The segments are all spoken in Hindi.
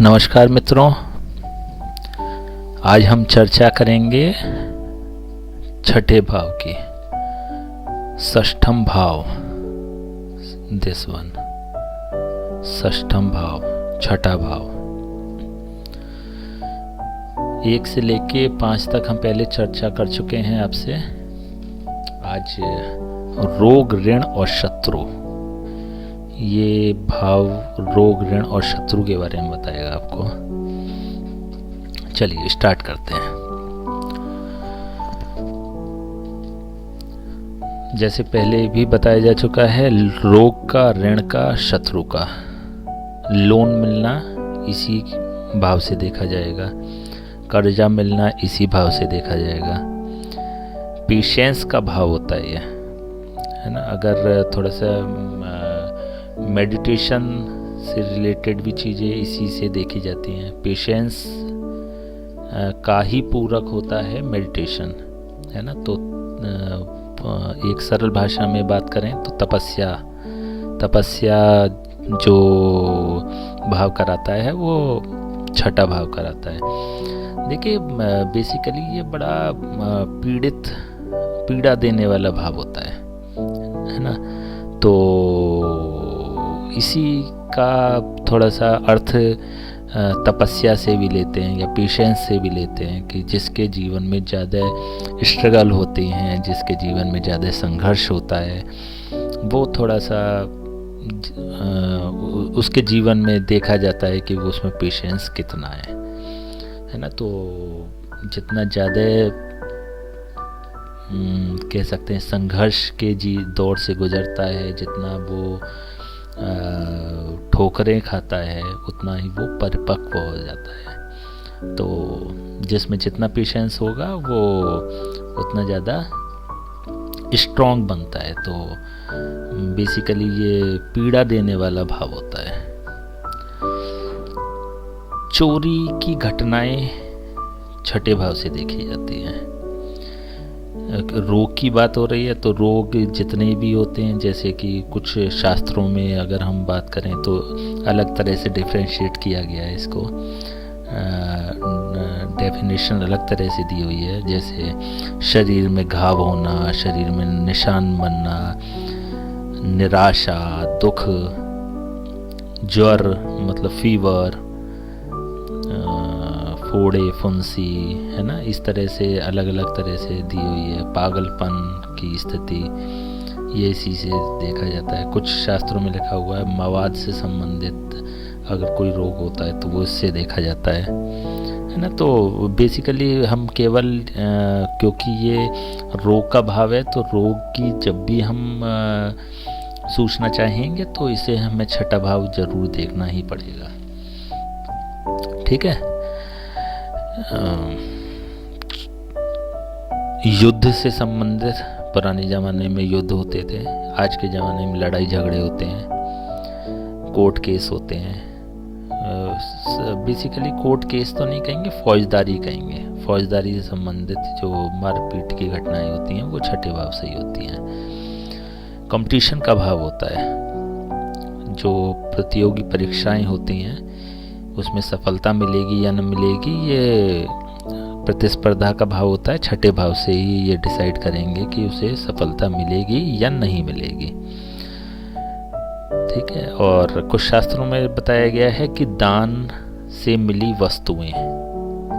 नमस्कार मित्रों, आज हम चर्चा करेंगे छठे भाव की। षष्ठम भाव, दिस वन, षष्ठम भाव, छठा भाव। 1 से लेके 5 तक हम पहले चर्चा कर चुके हैं आपसे। आज रोग, ऋण और शत्रु, ये भाव रोग, ऋण और शत्रु के बारे में बताएगा आपको। चलिए स्टार्ट करते हैं। जैसे पहले भी बताया जा चुका है, रोग का, ऋण का, शत्रु का। लोन मिलना इसी भाव से देखा जाएगा, कर्जा मिलना इसी भाव से देखा जाएगा। पेशेंस का भाव होता है ना। अगर थोड़ा सा मेडिटेशन से रिलेटेड भी चीज़ें इसी से देखी जाती हैं। पेशेंस का ही पूरक होता है मेडिटेशन, है ना। तो एक सरल भाषा में बात करें तो तपस्या जो भाव कराता है वो छठा भाव कराता है। देखिए, बेसिकली ये बड़ा पीड़ा देने वाला भाव होता है ना। तो इसी का थोड़ा सा अर्थ तपस्या से भी लेते हैं या पेशेंस से भी लेते हैं कि जिसके जीवन में ज़्यादा स्ट्रगल होती हैं, जिसके जीवन में ज़्यादा संघर्ष होता है, वो थोड़ा सा उसके जीवन में देखा जाता है कि वो उसमें पेशेंस कितना है ना। तो जितना ज़्यादा कह सकते हैं संघर्ष के दौर से गुजरता है, जितना वो ठोकरें खाता है, उतना ही वो परिपक्व हो जाता है। तो जिसमें जितना पेशेंस होगा वो उतना ज़्यादा स्ट्रॉन्ग बनता है। तो बेसिकली ये पीड़ा देने वाला भाव होता है। चोरी की घटनाएं छठे भाव से देखी जाती हैं। रोग की बात हो रही है तो रोग जितने भी होते हैं, जैसे कि कुछ शास्त्रों में अगर हम बात करें तो अलग तरह से डिफरेंशिएट किया गया है इसको। डेफिनेशन अलग तरह से दी हुई है। जैसे शरीर में घाव होना, शरीर में निशान बनना, निराशा, दुख, ज्वर मतलब फीवर, फोड़े, फुंसी, है ना। इस तरह से अलग अलग तरह से दी हुई है। पागलपन की स्थिति, ये इसी से देखा जाता है। कुछ शास्त्रों में लिखा हुआ है मवाद से संबंधित अगर कोई रोग होता है तो वो इससे देखा जाता है ना। तो बेसिकली हम केवल क्योंकि ये रोग का भाव है, तो रोग की जब भी हम सूचना चाहेंगे तो इसे हमें छठा भाव जरूर देखना ही पड़ेगा। ठीक है। युद्ध से संबंधित, पुराने ज़माने में युद्ध होते थे, आज के ज़माने में लड़ाई झगड़े होते हैं, कोर्ट केस होते हैं। बेसिकली कोर्ट केस तो नहीं कहेंगे, फौजदारी कहेंगे। फौजदारी से संबंधित जो मारपीट की घटनाएं होती हैं वो छठे भाव से ही होती हैं। कंपटीशन का भाव होता है। जो प्रतियोगी परीक्षाएं होती हैं उसमें सफलता मिलेगी या न मिलेगी, ये प्रतिस्पर्धा का भाव होता है। छठे भाव से ही ये डिसाइड करेंगे कि उसे सफलता मिलेगी या नहीं मिलेगी। ठीक है। और कुछ शास्त्रों में बताया गया है कि दान से मिली वस्तुएं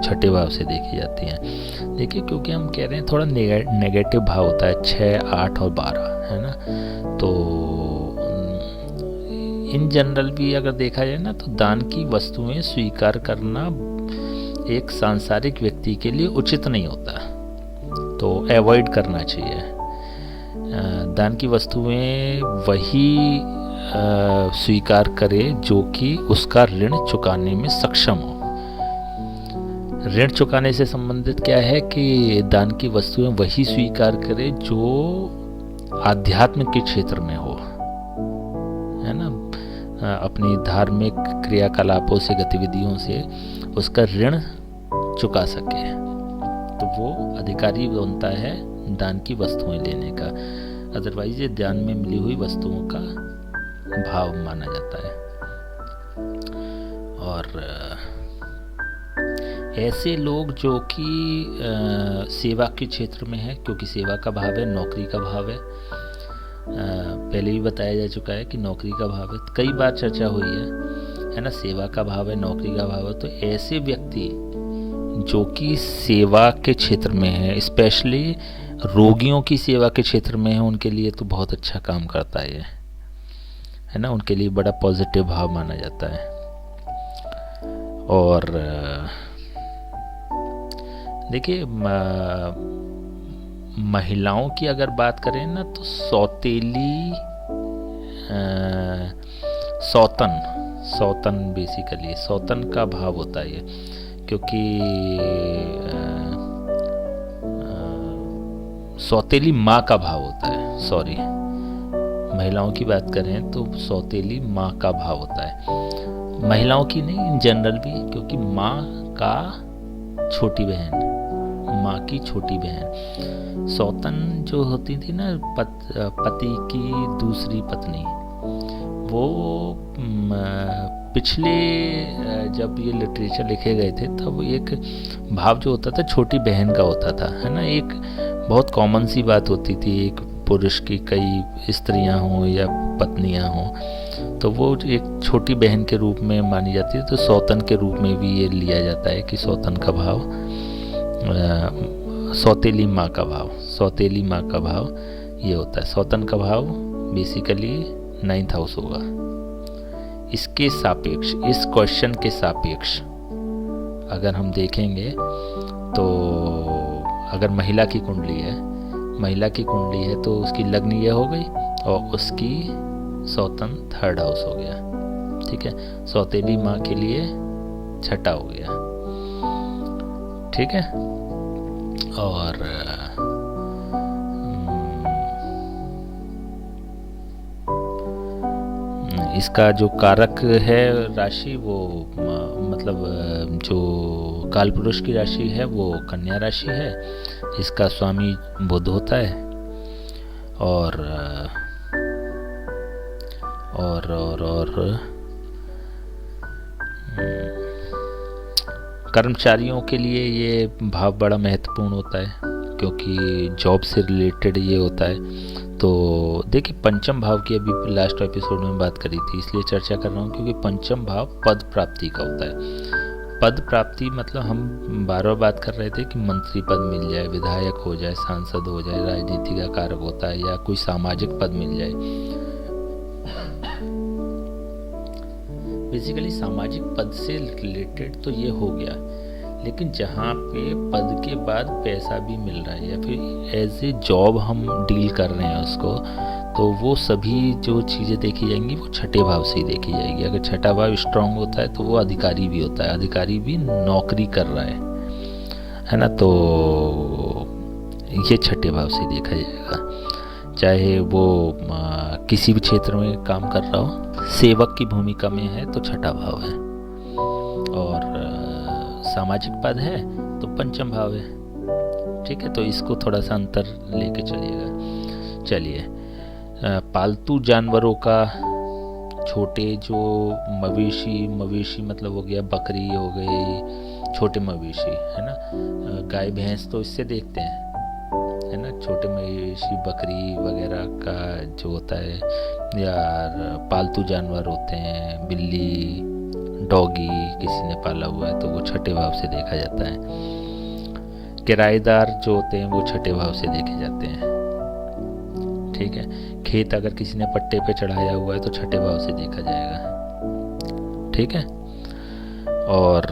छठे भाव से देखी जाती हैं। देखिए, क्योंकि हम कह रहे हैं थोड़ा नेगेटिव भाव होता है, 6, 8 और 12, है ना। तो इन जनरल भी अगर देखा जाए ना, तो दान की वस्तुएं स्वीकार करना एक सांसारिक व्यक्ति के लिए उचित नहीं होता, तो अवॉइड करना चाहिए। दान की वस्तुएं वही स्वीकार करे जो कि उसका ऋण चुकाने में सक्षम हो। ऋण चुकाने से संबंधित क्या है कि दान की वस्तुएं वही स्वीकार करे जो आध्यात्म के क्षेत्र में हो, है ना। अपनी धार्मिक क्रियाकलापों से, गतिविधियों से उसका ऋण चुका सके, तो वो अधिकारी बनता है दान की वस्तुएं लेने का। अदरवाइज ये दान में मिली हुई वस्तुओं का भाव माना जाता है। और ऐसे लोग जो कि सेवा के क्षेत्र में है, क्योंकि सेवा का भाव है, नौकरी का भाव है, पहले भी बताया जा चुका है कि नौकरी का भाव है, कई बार चर्चा हुई है ना, सेवा का भाव है, नौकरी का भाव है। तो ऐसे व्यक्ति जो कि सेवा के क्षेत्र में है, स्पेशली रोगियों की सेवा के क्षेत्र में है, उनके लिए तो बहुत अच्छा काम करता है ना, उनके लिए बड़ा पॉजिटिव भाव माना जाता है। और देखिए, महिलाओं की अगर बात करें ना, तो सौतेली, सौतन बेसिकली सौतन का भाव होता है ये, क्योंकि सौतेली माँ का भाव होता है। सॉरी, महिलाओं की बात करें तो सौतेली माँ का भाव होता है, महिलाओं की नहीं, इन जनरल भी, क्योंकि माँ का छोटी बहन, माँ की छोटी बहन। सौतन जो होती थी ना, पति की दूसरी पत्नी, वो पिछले जब ये लिटरेचर लिखे गए थे तब एक भाव जो होता था छोटी बहन का होता था, है ना। एक बहुत कॉमन सी बात होती थी, एक पुरुष की कई स्त्रियां हों या पत्नियां हों, तो वो एक छोटी बहन के रूप में मानी जाती है। तो सौतन के रूप में भी ये लिया जाता है कि सौतन का भाव, सौतेली माँ का भाव, सौतेली माँ का भाव ये होता है। सौतन का भाव बेसिकली 9th हाउस होगा। इसके सापेक्ष, इस क्वेश्चन के सापेक्ष अगर हम देखेंगे तो अगर महिला की कुंडली है, महिला की कुंडली है तो उसकी लग्न ये हो गई और उसकी सौतन 3rd हाउस हो गया, ठीक है। सौतेली माँ के लिए 6ठा हो गया, ठीक है। और इसका जो कारक है राशि, वो मतलब जो कालपुरुष की राशि है वो कन्या राशि है, इसका स्वामी बुध होता है। और कर्मचारियों के लिए ये भाव बड़ा महत्वपूर्ण होता है, क्योंकि जॉब से रिलेटेड ये होता है। तो देखिए, पंचम भाव की अभी लास्ट एपिसोड में बात करी थी, इसलिए चर्चा कर रहा हूँ क्योंकि पंचम भाव पद प्राप्ति का होता है। पद प्राप्ति मतलब हम बार बार बात कर रहे थे कि मंत्री पद मिल जाए, विधायक हो जाए, सांसद हो जाए, राजनीति का कारक होता है, या कोई सामाजिक पद मिल जाए। बेसिकली सामाजिक पद से रिलेटेड तो ये हो गया, लेकिन जहाँ पे पद के बाद पैसा भी मिल रहा है या फिर एज ए जॉब हम डील कर रहे हैं उसको, तो वो सभी जो चीज़ें देखी जाएंगी वो 6ठे भाव से ही देखी जाएगी। अगर 6ठा भाव स्ट्रांग होता है तो वो अधिकारी भी होता है, अधिकारी भी नौकरी कर रहा है ना। तो ये 6ठे भाव से देखा जाएगा, चाहे वो किसी भी क्षेत्र में काम कर रहा हो, सेवक की भूमिका में है तो 6ठा भाव है, और सामाजिक पद है तो पंचम भाव है, ठीक है। तो इसको थोड़ा सा अंतर लेके चलिएगा। चलिए, पालतू जानवरों का, छोटे जो मवेशी मतलब हो गया, बकरी हो गई, छोटे मवेशी, है ना। गाय भैंस तो इससे देखते हैं, है ना। छोटे मवेशी, बकरी वगैरह का जो होता है, या पालतू जानवर होते हैं, बिल्ली, डॉगी किसी ने पाला हुआ है तो वो 6ठे भाव से देखा जाता है। किराएदार जो होते हैं वो 6ठे भाव से देखे जाते हैं, ठीक है। खेत अगर किसी ने पट्टे पे चढ़ाया हुआ है तो 6ठे भाव से देखा जाएगा, ठीक है। और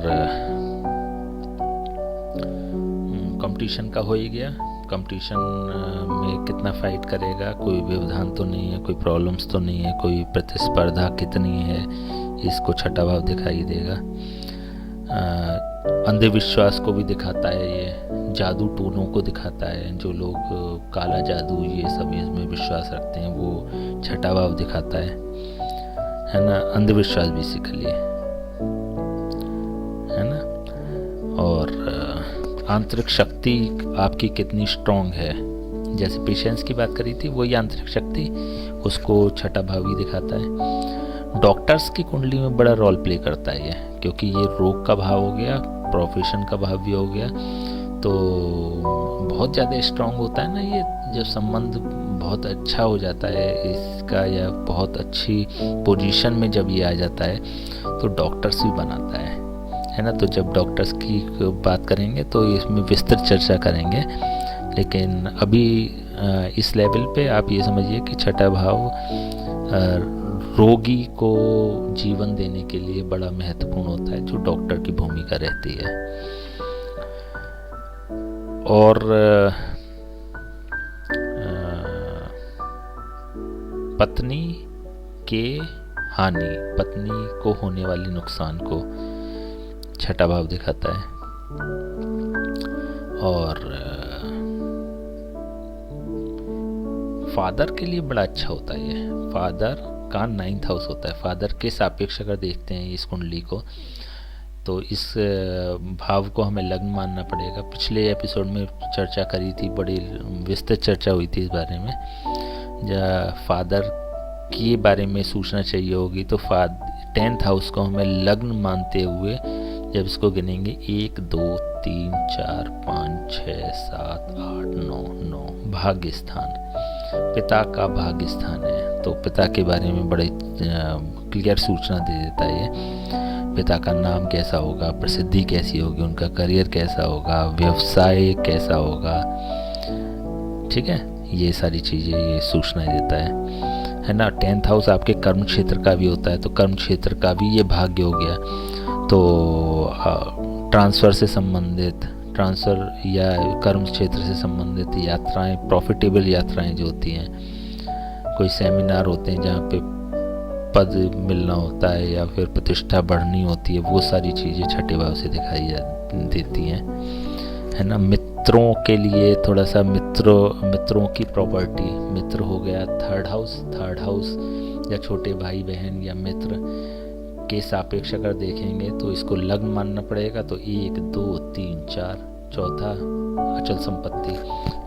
कंपटीशन का हो ही गया, कंपटीशन में कितना फाइट करेगा, कोई व्यवधान तो नहीं है, कोई प्रॉब्लम्स तो नहीं है, कोई प्रतिस्पर्धा कितनी है, इसको 6ठा भाव दिखाई देगा। अंधविश्वास को भी दिखाता है ये, जादू टोनों को दिखाता है, जो लोग काला जादू ये सब इसमें विश्वास रखते हैं वो 6ठा भाव दिखाता है ना। अंधविश्वास बेसिकली, है ना। और आंतरिक शक्ति आपकी कितनी स्ट्रांग है, जैसे पेशेंस की बात करी थी, वही आंतरिक शक्ति उसको 6ठा भाव ही दिखाता है। डॉक्टर्स की कुंडली में बड़ा रोल प्ले करता है ये, क्योंकि ये रोग का भाव हो गया, प्रोफेशन का भाव भी हो गया, तो बहुत ज़्यादा स्ट्रांग होता है ना ये, जब संबंध बहुत अच्छा हो जाता है इसका, या बहुत अच्छी पोजीशन में जब ये आ जाता है तो डॉक्टर्स भी बनाता है ना। तो जब डॉक्टर्स की बात करेंगे तो इसमें विस्तृत चर्चा करेंगे, लेकिन अभी इस लेवल पे आप ये समझिए कि छठा भाव रोगी को जीवन देने के लिए बड़ा महत्वपूर्ण होता है, जो डॉक्टर की भूमिका रहती है। और पत्नी के हानि, पत्नी को होने वाली नुकसान को छठा भाव दिखाता है। और फादर के लिए बड़ा अच्छा होता है ये, फादर का 9th हाउस होता है। फादर के सापेक्ष अगर देखते हैं इस कुंडली को, तो इस भाव को हमें लग्न मानना पड़ेगा। पिछले एपिसोड में चर्चा करी थी, बड़ी विस्तृत चर्चा हुई थी इस बारे में। फादर के बारे में सूचना चाहिए होगी तो 10th हाउस को हमें लग्न मानते हुए जब इसको गिनेंगे 1 2 3 4 5 6 7 8 9 भाग्य स्थान, पिता का भाग्य स्थान है। तो पिता के बारे में बड़े क्लियर सूचना दे देता है ये। पिता का नाम कैसा होगा, प्रसिद्धि कैसी होगी, उनका करियर कैसा होगा, व्यवसाय कैसा होगा, ठीक है, ये सारी चीज़ें ये सूचनाएं देता है ना। 10th हाउस आपके कर्म क्षेत्र का भी होता है, तो कर्म क्षेत्र का भी ये भाग्य हो गया। तो ट्रांसफ़र से संबंधित, ट्रांसफ़र या कर्म क्षेत्र से संबंधित यात्राएं, प्रॉफिटेबल यात्राएं जो होती हैं, कोई सेमिनार होते हैं जहाँ पे पद मिलना होता है या फिर प्रतिष्ठा बढ़नी होती है, वो सारी चीज़ें छठे भाव से दिखाई देती हैं, है ना। मित्रों के लिए थोड़ा सा मित्रों की प्रॉपर्टी, मित्र हो गया 3rd हाउस या छोटे भाई बहन या मित्र के सापेक्ष अगर देखेंगे तो इसको लग्न मानना पड़ेगा। तो 1 2 3 4, चौथा अचल संपत्ति,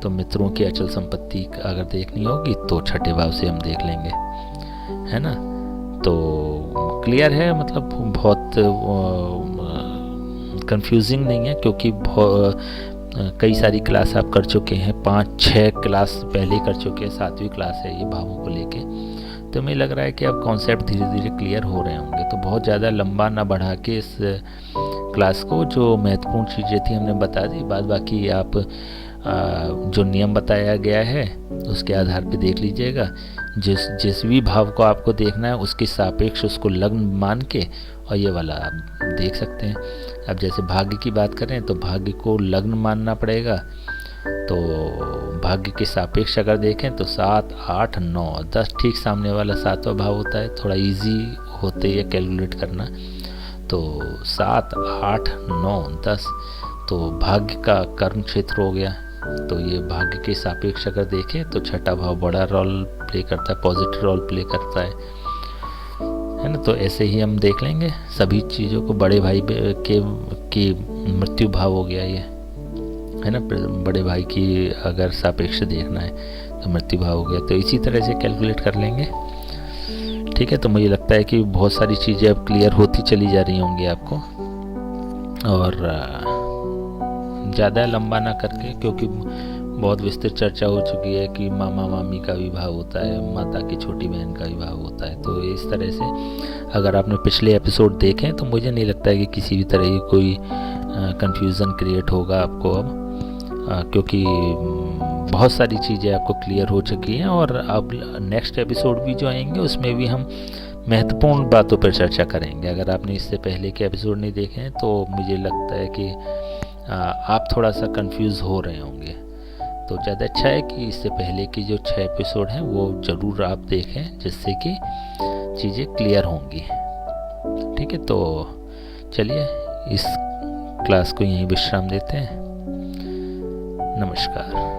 तो मित्रों की अचल संपत्ति अगर देखनी होगी तो छठे भाव से हम देख लेंगे, है ना। तो क्लियर है, मतलब बहुत कंफ्यूजिंग नहीं है, क्योंकि कई सारी क्लास आप कर चुके हैं, 5-6 क्लास पहले कर चुके हैं, 7वीं क्लास है ये भावों को लेके। तो मुझे लग रहा है कि अब कॉन्सेप्ट धीरे धीरे क्लियर हो रहे होंगे। तो बहुत ज़्यादा लंबा ना बढ़ा के इस क्लास को, जो महत्वपूर्ण चीज़ें थी हमने बता दी, बाद बाकी आप जो नियम बताया गया है उसके आधार पे देख लीजिएगा। जिस भी भाव को आपको देखना है उसके सापेक्ष उसको लग्न मान के, और ये वाला आप देख सकते हैं। अब जैसे भाग्य की बात करें तो भाग्य को लग्न मानना पड़ेगा, तो भाग्य के सापेक्ष अगर देखें तो 7 8 9 10, ठीक सामने वाला 7वां भाव होता है। थोड़ा इजी होते है कैलकुलेट करना, तो 7 8 9 10 तो भाग्य का कर्म क्षेत्र हो गया। तो ये भाग्य के सापेक्ष अगर देखें तो छठा भाव बड़ा रोल प्ले करता है, पॉजिटिव रोल प्ले करता है ना। तो ऐसे ही हम देख लेंगे सभी चीज़ों को। बड़े भाई के मृत्यु भाव हो गया ये, है ना। बड़े भाई की अगर सापेक्ष देखना है तो मृत्यु भाव हो गया, तो इसी तरह से कैलकुलेट कर लेंगे, ठीक है। तो मुझे लगता है कि बहुत सारी चीज़ें अब क्लियर होती चली जा रही होंगी आपको, और ज़्यादा लंबा ना करके, क्योंकि बहुत विस्तृत चर्चा हो चुकी है कि मामा मामी का भी भाव होता है, माता की छोटी बहन का भी भाव होता है। तो इस तरह से अगर आपने पिछले एपिसोड देखें तो मुझे नहीं लगता है कि किसी भी तरह की कोई कंफ्यूजन क्रिएट होगा आपको अब, क्योंकि बहुत सारी चीज़ें आपको क्लियर हो चुकी हैं। और अब नेक्स्ट एपिसोड भी जो आएंगे उसमें भी हम महत्वपूर्ण बातों पर चर्चा करेंगे। अगर आपने इससे पहले के एपिसोड नहीं देखे हैं तो मुझे लगता है कि आप थोड़ा सा कंफ्यूज हो रहे होंगे, तो ज़्यादा अच्छा है कि इससे पहले की जो 6 एपिसोड हैं वो ज़रूर आप देखें, जिससे कि चीज़ें क्लियर होंगी, ठीक है। तो चलिए इस क्लास को यहीं विश्राम देते हैं। नमस्कार।